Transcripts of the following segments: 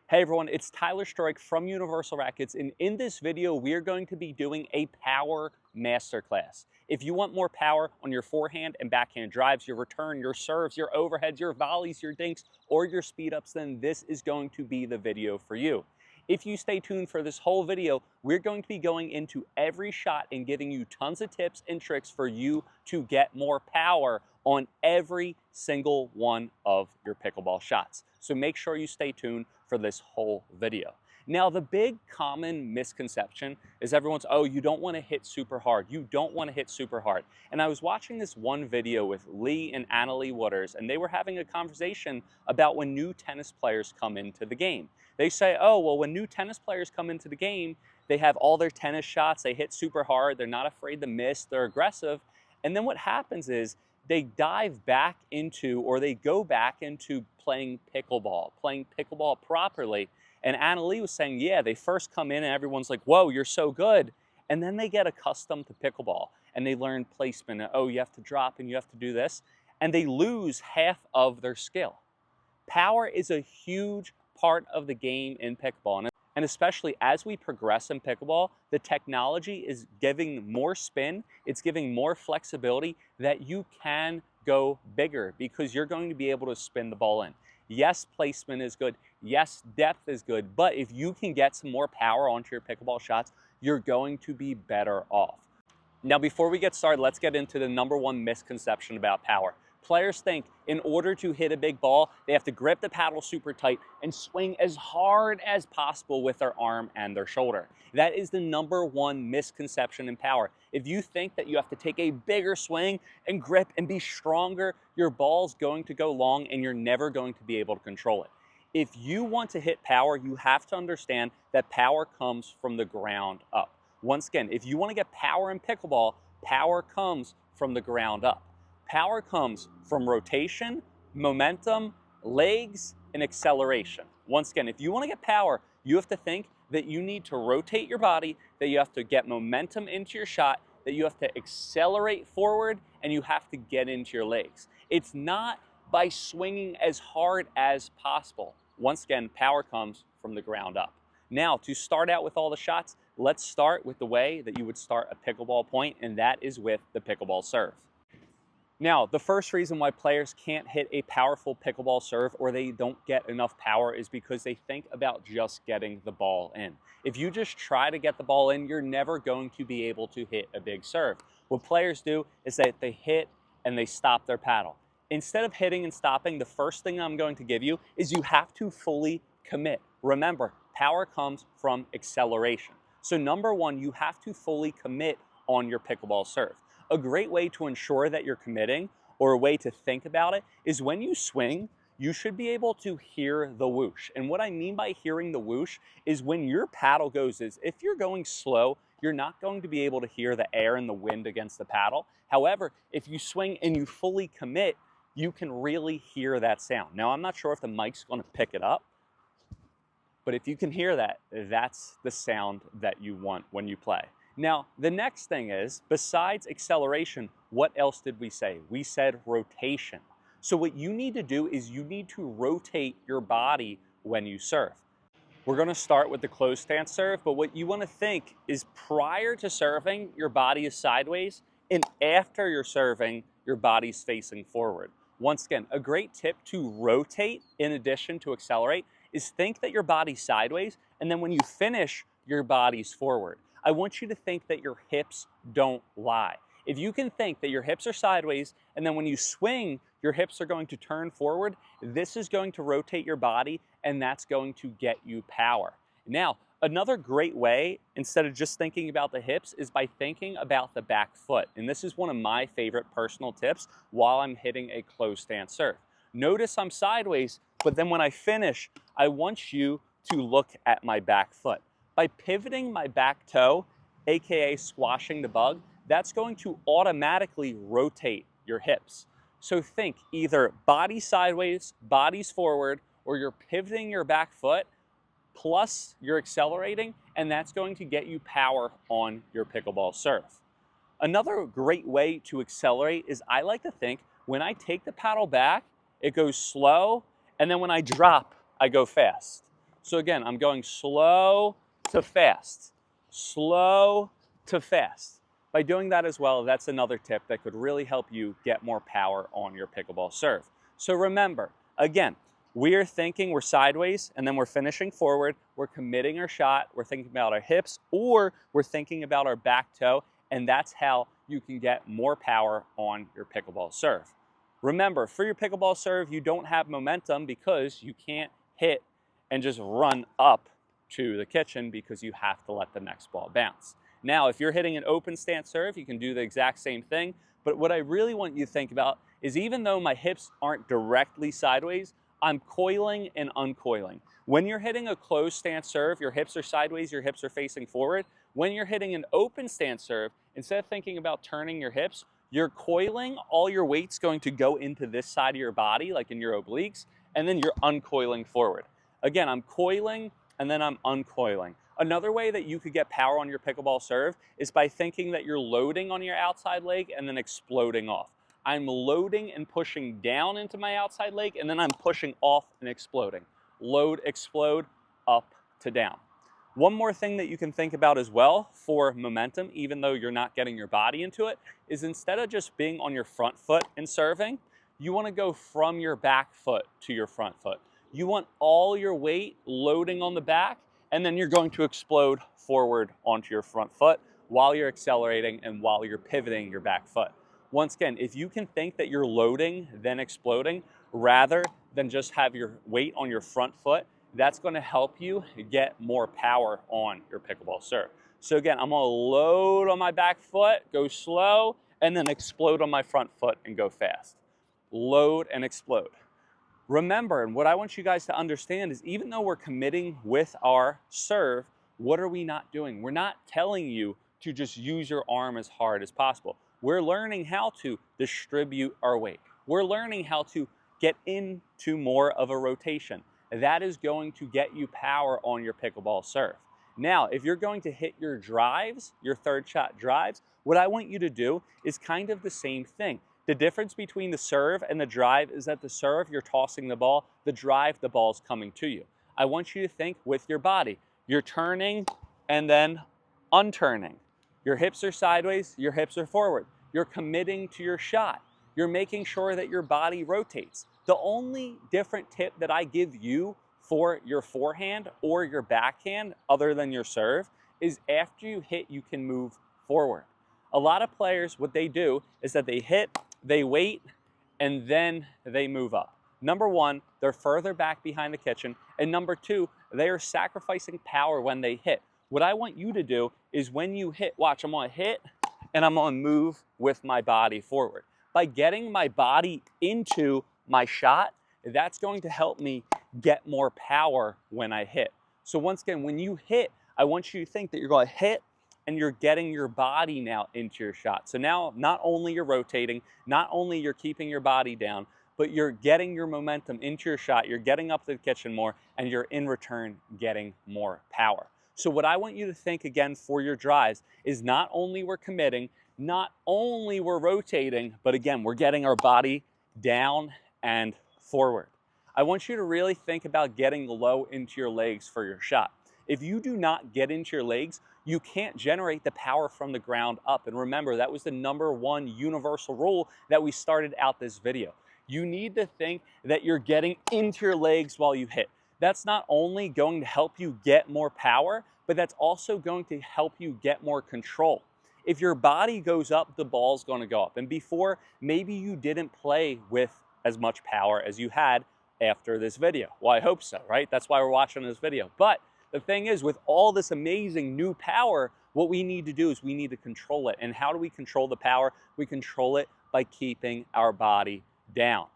Hey everyone, it's Tyler Strike from Universal Rackets, and in this video, we're going to be doing a power masterclass. If you want more power on your forehand and backhand drives, your return, your serves, your overheads, your volleys, your dinks, or your speed ups, then this is going to be the video for you. If you stay tuned for this whole video, we're going to be going into every shot and giving you tons of tips and tricks for you to get more power on every single one of your pickleball shots. So make sure you stay tuned for this whole video. Now, the big common misconception is everyone's, oh, you don't want to hit super hard. You don't want to hit super hard. And I was watching this one video with Lee and Annalie Waters, and they were having a conversation about when new tennis players come into the game. They say, oh, well, when new tennis players come into the game, they have all their tennis shots, they hit super hard, they're not afraid to miss, they're aggressive. And then what happens is they dive back into, or they go back into playing pickleball properly. And Annalie was saying, yeah, they first come in and everyone's like, whoa, you're so good. And then they get accustomed to pickleball and they learn placement. And, oh, you have to drop and you have to do this. And they lose half of their skill. Power is a huge part of the game in pickleball. And especially as we progress in pickleball, the technology is giving more spin, it's giving more flexibility that you can go bigger because you're going to be able to spin the ball in. Yes, placement is good. Yes, depth is good. But if you can get some more power onto your pickleball shots, you're going to be better off. Now, before we get started, let's get into the number one misconception about power. Players think in order to hit a big ball, they have to grip the paddle super tight and swing as hard as possible with their arm and their shoulder. That is the number one misconception in power. If you think that you have to take a bigger swing and grip and be stronger, your ball's going to go long and you're never going to be able to control it. If you want to hit power, you have to understand that power comes from the ground up. Once again, if you want to get power in pickleball, power comes from the ground up. Power comes from rotation, momentum, legs, and acceleration. Once again, if you want to get power, you have to think that you need to rotate your body, that you have to get momentum into your shot, that you have to accelerate forward, and you have to get into your legs. It's not by swinging as hard as possible. Once again, power comes from the ground up. Now, to start out with all the shots, let's start with the way that you would start a pickleball point, and that is with the pickleball serve. Now, the first reason why players can't hit a powerful pickleball serve or they don't get enough power is because they think about just getting the ball in. If you just try to get the ball in, you're never going to be able to hit a big serve. What players do is that they hit and they stop their paddle. Instead of hitting and stopping, the first thing I'm going to give you is you have to fully commit. Remember, power comes from acceleration. So number one, you have to fully commit on your pickleball serve. A great way to ensure that you're committing, or a way to think about it, is when you swing, you should be able to hear the whoosh. And what I mean by hearing the whoosh is when your paddle goes is, if you're going slow, you're not going to be able to hear the air and the wind against the paddle. However, if you swing and you fully commit, you can really hear that sound. Now, I'm not sure if the mic's going to pick it up, but if you can hear that, that's the sound that you want when you play. Now, the next thing is, besides acceleration, what else did we say? We said rotation. So what you need to do is you need to rotate your body when you serve. We're going to start with the closed stance serve, but what you want to think is prior to serving, your body is sideways, and after you're serving, your body's facing forward. Once again, a great tip to rotate in addition to accelerate is think that your body's sideways, and then when you finish, your body's forward. I want you to think that your hips don't lie. If you can think that your hips are sideways, and then when you swing, your hips are going to turn forward, this is going to rotate your body, and that's going to get you power. Now, another great way, instead of just thinking about the hips, is by thinking about the back foot. And this is one of my favorite personal tips while I'm hitting a closed stance serve. Notice I'm sideways, but then when I finish, I want you to look at my back foot. By pivoting my back toe, aka squashing the bug, that's going to automatically rotate your hips. So think either body sideways, body's forward, or you're pivoting your back foot, plus you're accelerating, and that's going to get you power on your pickleball serve. Another great way to accelerate is I like to think when I take the paddle back, it goes slow, and then when I drop, I go fast. So again, I'm going slow to fast, slow to fast. By doing that as well, that's another tip that could really help you get more power on your pickleball serve. So remember, again, we're thinking we're sideways and then we're finishing forward, we're committing our shot, we're thinking about our hips, or we're thinking about our back toe, and that's how you can get more power on your pickleball serve. Remember, for your pickleball serve, you don't have momentum because you can't hit and just run up to the kitchen because you have to let the next ball bounce. Now, if you're hitting an open stance serve, you can do the exact same thing, but what I really want you to think about is even though my hips aren't directly sideways, I'm coiling and uncoiling. When you're hitting a closed stance serve, your hips are sideways, your hips are facing forward. When you're hitting an open stance serve, instead of thinking about turning your hips, you're coiling, all your weight's going to go into this side of your body, like in your obliques, and then you're uncoiling forward. Again, I'm coiling and then I'm uncoiling. Another way that you could get power on your pickleball serve is by thinking that you're loading on your outside leg and then exploding off. I'm loading and pushing down into my outside leg, and then I'm pushing off and exploding. Load, explode, up to down. One more thing that you can think about as well for momentum, even though you're not getting your body into it, is instead of just being on your front foot and serving, you want to go from your back foot to your front foot. You want all your weight loading on the back, and then you're going to explode forward onto your front foot while you're accelerating and while you're pivoting your back foot. Once again, if you can think that you're loading, then exploding, rather than just have your weight on your front foot, that's going to help you get more power on your pickleball serve. So again, I'm going to load on my back foot, go slow, and then explode on my front foot and go fast. Load and explode. Remember, and what I want you guys to understand is even though we're committing with our serve, what are we not doing? We're not telling you to just use your arm as hard as possible. We're learning how to distribute our weight. We're learning how to get into more of a rotation. That is going to get you power on your pickleball serve. Now, if you're going to hit your drives, your third shot drives, what I want you to do is kind of the same thing. The difference between the serve and the drive is that the serve, you're tossing the ball. The drive, the ball's coming to you. I want you to think with your body. You're turning and then unturning. Your hips are sideways, your hips are forward. You're committing to your shot. You're making sure that your body rotates. The only different tip that I give you for your forehand or your backhand, other than your serve, is after you hit, you can move forward. A lot of players, what they do is that they hit, they wait, and then they move up. Number one, they're further back behind the kitchen. And number two, they are sacrificing power when they hit. What I want you to do is when you hit, watch, I'm gonna hit and I'm gonna move with my body forward. By getting my body into my shot, that's going to help me get more power when I hit. So once again, when you hit, I want you to think that you're gonna hit and you're getting your body now into your shot. So now not only you're rotating, not only you're keeping your body down, but you're getting your momentum into your shot, you're getting up to the kitchen more, and you're in return getting more power. So what I want you to think again for your drives is not only we're committing, not only we're rotating, but again, we're getting our body down and forward. I want you to really think about getting low into your legs for your shot. If you do not get into your legs, you can't generate the power from the ground up. And remember, that was the #1 universal rule that we started out this video. You need to think that you're getting into your legs while you hit. That's not only going to help you get more power, but that's also going to help you get more control. If your body goes up, the ball's going to go up. And before, maybe you didn't play with as much power as you had after this video. Well, I hope so, right? That's why we're watching this video. But the thing is, with all this amazing new power, what we need to do is we need to control it. And how do we control the power? We control it by keeping our body down.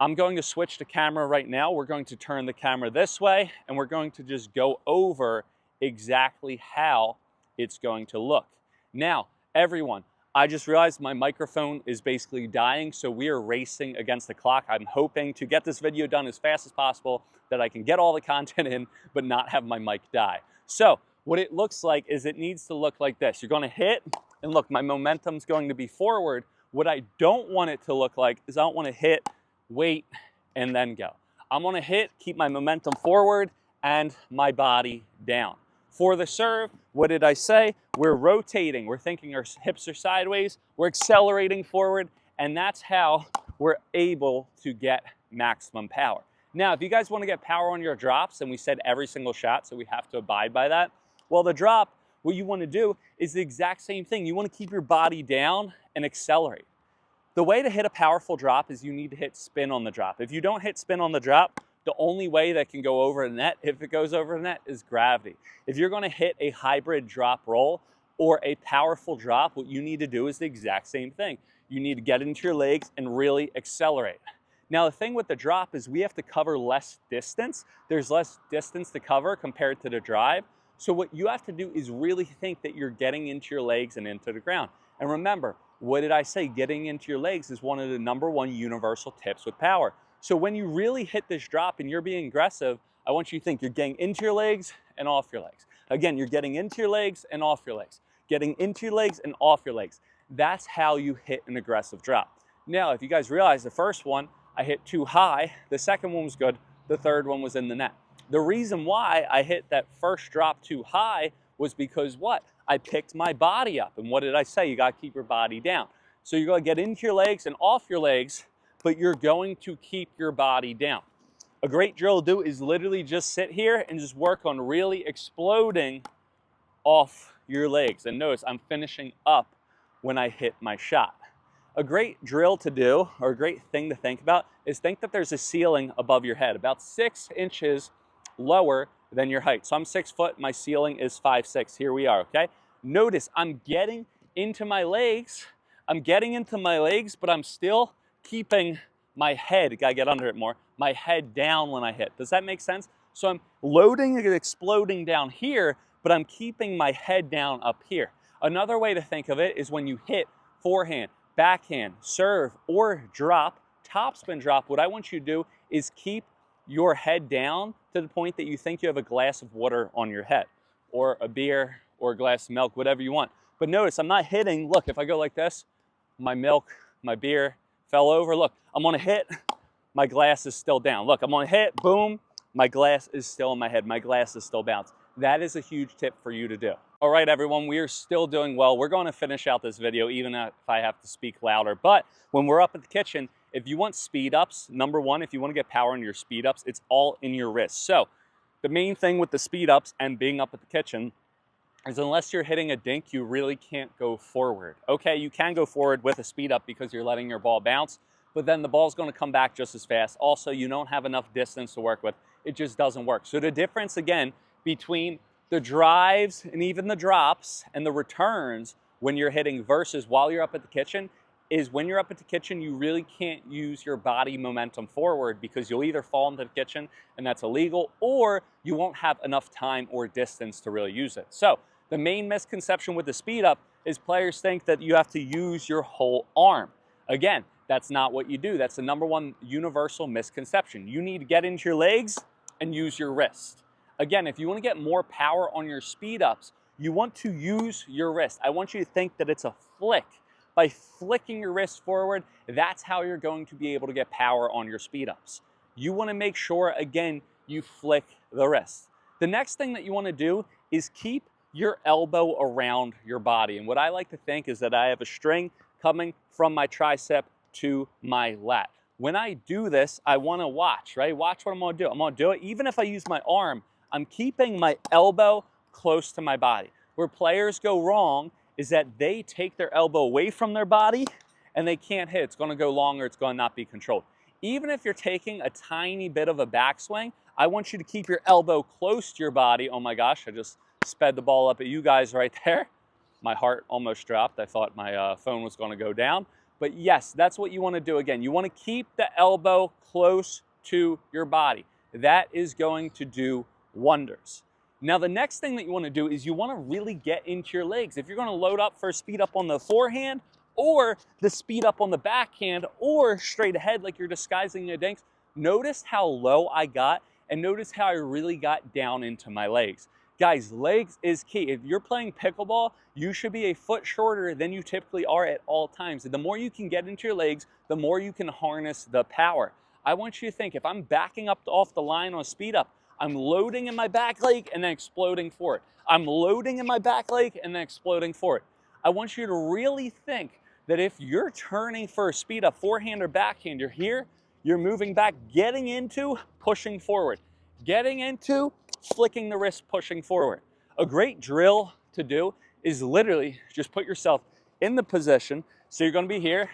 I'm going to switch the camera right now. We're going to turn the camera this way, and we're going to just go over exactly how it's going to look. Now, everyone, I just realized my microphone is basically dying, so we are racing against the clock. I'm hoping to get this video done as fast as possible that I can get all the content in, but not have my mic die. So what it looks like is it needs to look like this. You're gonna hit, and look, my momentum's going to be forward. What I don't want it to look like is I don't wanna hit, wait, and then go. I'm gonna hit, keep my momentum forward, and my body down. For the serve, what did I say? We're rotating. We're thinking our hips are sideways. We're accelerating forward, and that's how we're able to get maximum power. Now, if you guys want to get power on your drops, and we said every single shot, so we have to abide by that, well, the drop, what you want to do is the exact same thing. You want to keep your body down and accelerate. The way to hit a powerful drop is you need to hit spin on the drop. If you don't hit spin on the drop, the only way that can go over the net, if it goes over the net, is gravity. If you're going to hit a hybrid drop roll or a powerful drop, what you need to do is the exact same thing. You need to get into your legs and really accelerate. Now, the thing with the drop is we have to cover less distance. There's less distance to cover compared to the drive. So what you have to do is really think that you're getting into your legs and into the ground. And remember, what did I say? Getting into your legs is one of the #1 universal tips with power. So when you really hit this drop and you're being aggressive, I want you to think you're getting into your legs and off your legs. Again, you're getting into your legs and off your legs. Getting into your legs and off your legs. That's how you hit an aggressive drop. Now, if you guys realize the first one, I hit too high. The second one was good. The third one was in the net. The reason why I hit that first drop too high was because what? I picked my body up. And what did I say? You got to keep your body down. So you're going to get into your legs and off your legs, but you're going to keep your body down. A great drill to do is literally just sit here and just work on really exploding off your legs. And notice I'm finishing up when I hit my shot. A great drill to do, or a great thing to think about, is think that there's a ceiling above your head, about 6 inches lower than your height. So I'm 6 foot, my ceiling is 5'6". Here we are, okay? Notice I'm getting into my legs. I'm getting into my legs, but I'm still keeping my head, gotta get under it more, my head down when I hit. Does that make sense? So I'm loading and exploding down here, but I'm keeping my head down up here. Another way to think of it is when you hit forehand, backhand, serve, or drop, topspin drop, what I want you to do is keep your head down to the point that you think you have a glass of water on your head, or a beer, or a glass of milk, whatever you want. But notice I'm not hitting. Look, if I go like this, my milk, my beer fell over. Look, I'm gonna hit, my glass is still down. Look, I'm gonna hit, boom, my glass is still in my head. My glass is still bounced. That is a huge tip for you to do. All right, everyone, we are still doing well. We're going to finish out this video, even if I have to speak louder. But when we're up at the kitchen, if you want speed ups, #1, if you want to get power in your speed ups, it's all in your wrist. So the main thing with the speed ups and being up at the kitchen is unless you're hitting a dink, you really can't go forward. Okay, you can go forward with a speed up because you're letting your ball bounce, but then the ball's going to come back just as fast. Also, you don't have enough distance to work with. It just doesn't work. So the difference, again, between the drives and even the drops and the returns when you're hitting versus while you're up at the kitchen is when you're up at the kitchen, you really can't use your body momentum forward because you'll either fall into the kitchen and that's illegal, or you won't have enough time or distance to really use it. So the main misconception with the speed up is players think that you have to use your whole arm. Again, that's not what you do. That's the #1 universal misconception. You need to get into your legs and use your wrist. Again, if you want to get more power on your speed ups, you want to use your wrist. I want you to think that it's a flick. By flicking your wrist forward, that's how you're going to be able to get power on your speed ups. You want to make sure, again, you flick the wrist. The next thing that you want to do is keep your elbow around your body. And what I like to think is that I have a string coming from my tricep to my lat. When I do this, I want to watch, right? Watch what I'm going to do. I'm going to do it. Even if I use my arm, I'm keeping my elbow close to my body. Where players go wrong is that they take their elbow away from their body and they can't hit. It's going to go long or it's going to not be controlled. Even if you're taking a tiny bit of a backswing, I want you to keep your elbow close to your body. Oh my gosh, I just sped the ball up at you guys right there. My heart almost dropped. I thought my phone was going to go down. But yes, that's what you want to do. Again, you want to keep the elbow close to your body. That is going to do wonders. Now, the next thing that you want to do is you want to really get into your legs. If you're going to load up for a speed up on the forehand or the speed up on the backhand or straight ahead like you're disguising your dinks, notice how low I got and notice how I really got down into my legs. Guys, legs is key. If you're playing pickleball, you should be a foot shorter than you typically are at all times. And the more you can get into your legs, the more you can harness the power. I want you to think, if I'm backing up off the line on speed up, I'm loading in my back leg and then exploding forward. I'm loading in my back leg and then exploding forward. I want you to really think that if you're turning for a speed up, forehand or backhand, you're here, you're moving back, getting into, pushing forward, getting into, flicking the wrist, pushing forward. A great drill to do is literally just put yourself in the position. So you're going to be here,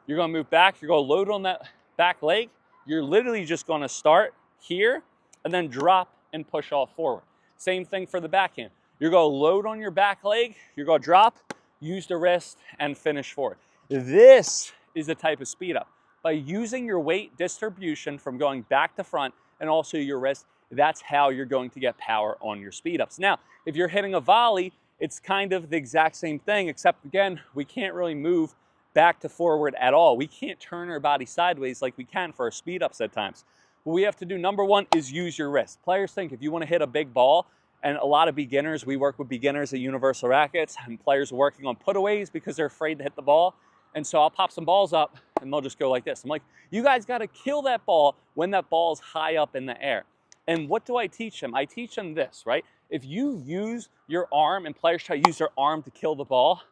you're going to move back, you're going to load on that back leg. You're literally just going to start here and then drop and push off forward. Same thing for the backhand. You're going to load on your back leg, you're going to drop, use the wrist, and finish forward. This is the type of speed up. By using your weight distribution from going back to front and also your wrist, that's how you're going to get power on your speed ups. Now, if you're hitting a volley, it's kind of the exact same thing, except again, we can't really move back to forward at all. We can't turn our body sideways like we can for our speed ups at times. What we have to do, number one, is use your wrist. Players think if you want to hit a big ball, and a lot of beginners, we work with beginners at Universal Rackets, and players are working on putaways because they're afraid to hit the ball. And so I'll pop some balls up and they'll just go like this. I'm like, you guys got to kill that ball when that ball's high up in the air. And what do I teach them? I teach them this, right? If you use your arm and players try to use their arm to kill the ball,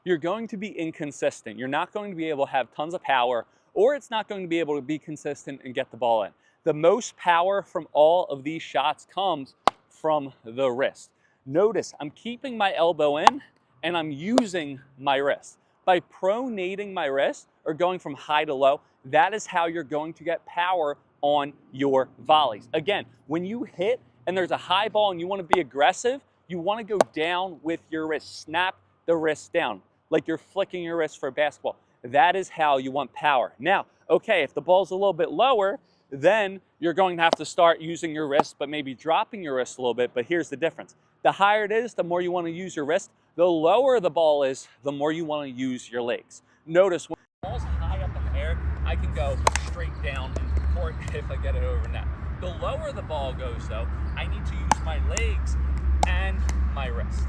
you're going to be inconsistent. You're not going to be able to have tons of power, or it's not going to be able to be consistent and get the ball in. The most power from all of these shots comes from the wrist. Notice I'm keeping my elbow in and I'm using my wrist. By pronating my wrist or going from high to low, that is how you're going to get power on your volleys. Again, when you hit and there's a high ball and you want to be aggressive, you want to go down with your wrist. Snap the wrist down like you're flicking your wrist for a basketball. That is how you want power. Now, okay, if the ball's a little bit lower, then you're going to have to start using your wrist, but maybe dropping your wrist a little bit. But here's the difference. The higher it is, the more you want to use your wrist. The lower the ball is, the more you want to use your legs. Notice when the ball's high up in the air, I can go straight down and court if I get it over net. The lower the ball goes though, I need to use my legs and my wrist.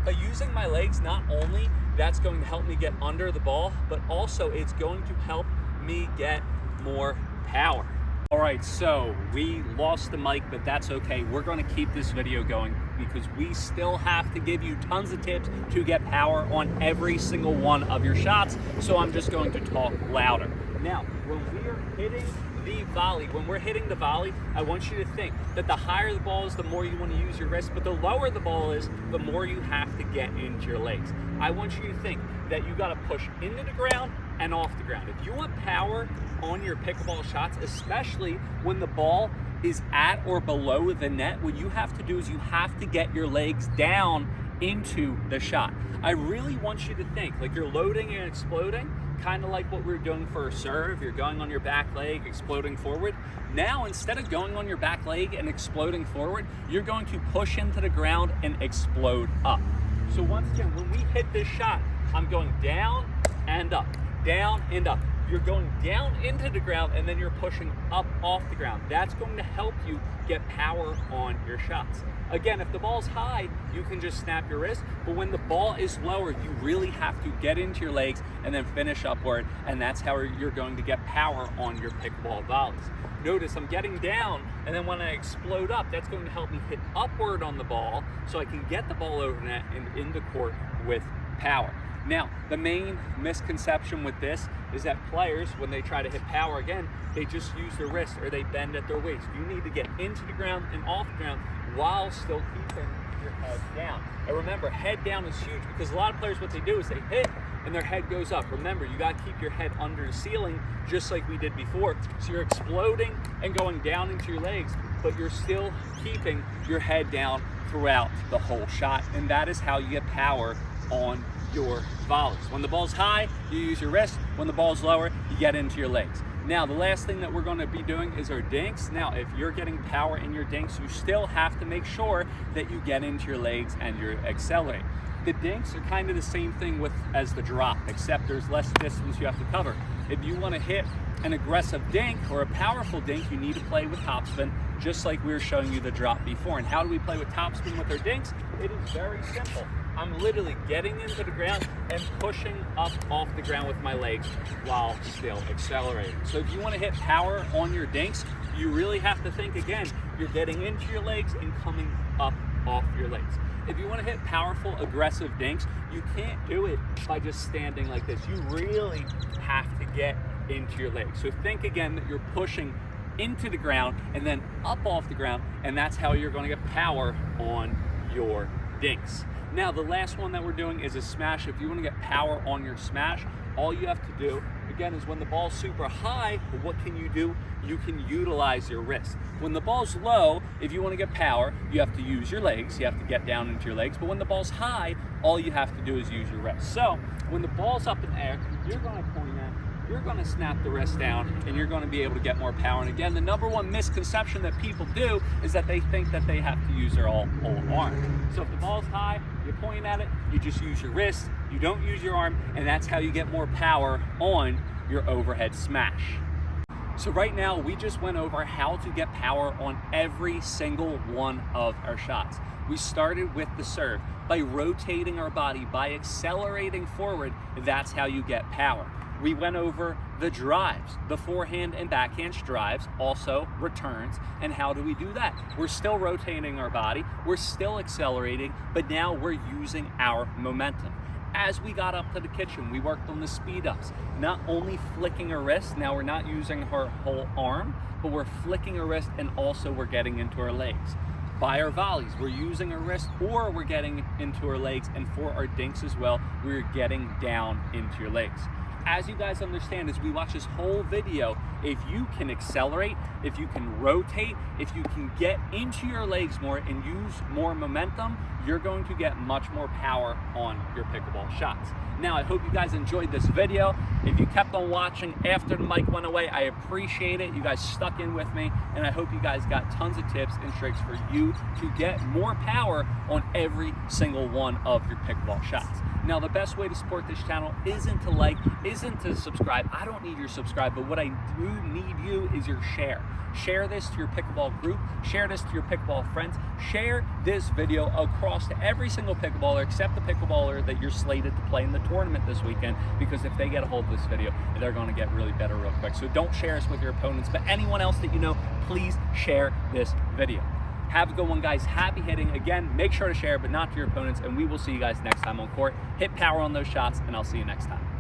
By using my legs, not only that's going to help me get under the ball, but also it's going to help me get more power. All right, so we lost the mic, but that's okay. We're going to keep this video going because we still have to give you tons of tips to get power on every single one of your shots. So I'm just going to talk louder. Now, when we are hitting the volley, I want you to think that the higher the ball is, the more you want to use your wrist, but the lower the ball is, the more you have to get into your legs. I want you to think that you got to push into the ground and off the ground. If you want power on your pickleball shots, especially when the ball is at or below the net, what you have to do is you have to get your legs down into the shot. I really want you to think like you're loading and exploding, kind of like what we're doing for a serve. You're going on your back leg, exploding forward. Now, instead of going on your back leg and exploding forward, you're going to push into the ground and explode up. So once again, when we hit this shot, I'm going down and up, down and up. You're going down into the ground and then you're pushing up off the ground. That's going to help you get power on your shots. Again, if the ball's high, you can just snap your wrist, but when the ball is lower, you really have to get into your legs and then finish upward, and that's how you're going to get power on your pickleball volleys. Notice I'm getting down, and then when I explode up, that's going to help me hit upward on the ball so I can get the ball over net and in the court with power. Now, the main misconception with this is that players, when they try to hit power again, they just use their wrist or they bend at their waist. You need to get into the ground and off the ground while still keeping your head down. And remember, head down is huge because a lot of players, what they do is they hit and their head goes up. Remember, you got to keep your head under the ceiling just like we did before. So you're exploding and going down into your legs, but you're still keeping your head down throughout the whole shot. And that is how you get power on your volleys. When the ball's high, you use your wrist. When the ball's lower, you get into your legs. Now, the last thing that we're going to be doing is our dinks. Now, if you're getting power in your dinks, you still have to make sure that you get into your legs and you accelerate. The dinks are kind of the same thing as the drop, except there's less distance you have to cover. If you want to hit an aggressive dink or a powerful dink, you need to play with topspin, just like we were showing you the drop before. And how do we play with topspin with our dinks? It is very simple. I'm literally getting into the ground and pushing up off the ground with my legs while still accelerating. So if you want to hit power on your dinks, you really have to think again you're getting into your legs and coming up off your legs. If you want to hit powerful, aggressive dinks, you can't do it by just standing like this. You really have to get into your legs. So think again that you're pushing into the ground and then up off the ground, and that's how you're going to get power on your dinks. Now, the last one that we're doing is a smash. If you want to get power on your smash, all you have to do, again, is when the ball's super high, what can you do? You can utilize your wrist. When the ball's low, if you want to get power, you have to use your legs. You have to get down into your legs. But when the ball's high, all you have to do is use your wrist. So when the ball's up in the air, you're going to point at, you're going to snap the wrist down, and you're going to be able to get more power. And again, the number one misconception that people do is that they think that they have to use their whole arm. So if the ball's high, you're pointing at it, you just use your wrist, you don't use your arm, and that's how you get more power on your overhead smash. So right now, we just went over how to get power on every single one of our shots. We started with the serve. By rotating our body, by accelerating forward, that's how you get power. We went over the drives, the forehand and backhand drives, also returns, and how do we do that? We're still rotating our body, we're still accelerating, but now we're using our momentum. As we got up to the kitchen, we worked on the speed ups, not only flicking our wrist, now we're not using our whole arm, but we're flicking our wrist, and also we're getting into our legs. By our volleys, we're using our wrist, or we're getting into our legs, and for our dinks as well, we're getting down into your legs. As you guys understand, as we watch this whole video, if you can accelerate, if you can rotate, if you can get into your legs more and use more momentum, you're going to get much more power on your pickleball shots. Now, I hope you guys enjoyed this video. If you kept on watching after the mic went away, I appreciate it. You guys stuck in with me, and I hope you guys got tons of tips and tricks for you to get more power on every single one of your pickleball shots. Now, the best way to support this channel isn't to like, isn't to subscribe. I don't need your subscribe, but what I do need you is your share. Share this to your pickleball group, share this to your pickleball friends, share this video across to every single pickleballer except the pickleballer that you're slated to play in the tournament this weekend, because if they get a hold of this video, they're going to get really better real quick. So don't share us with your opponents, but anyone else that you know, please share this video. Have a good one, guys. Happy hitting. Again, make sure to share, but not to your opponents, and we will see you guys next time on court. Hit power on those shots, and I'll see you next time.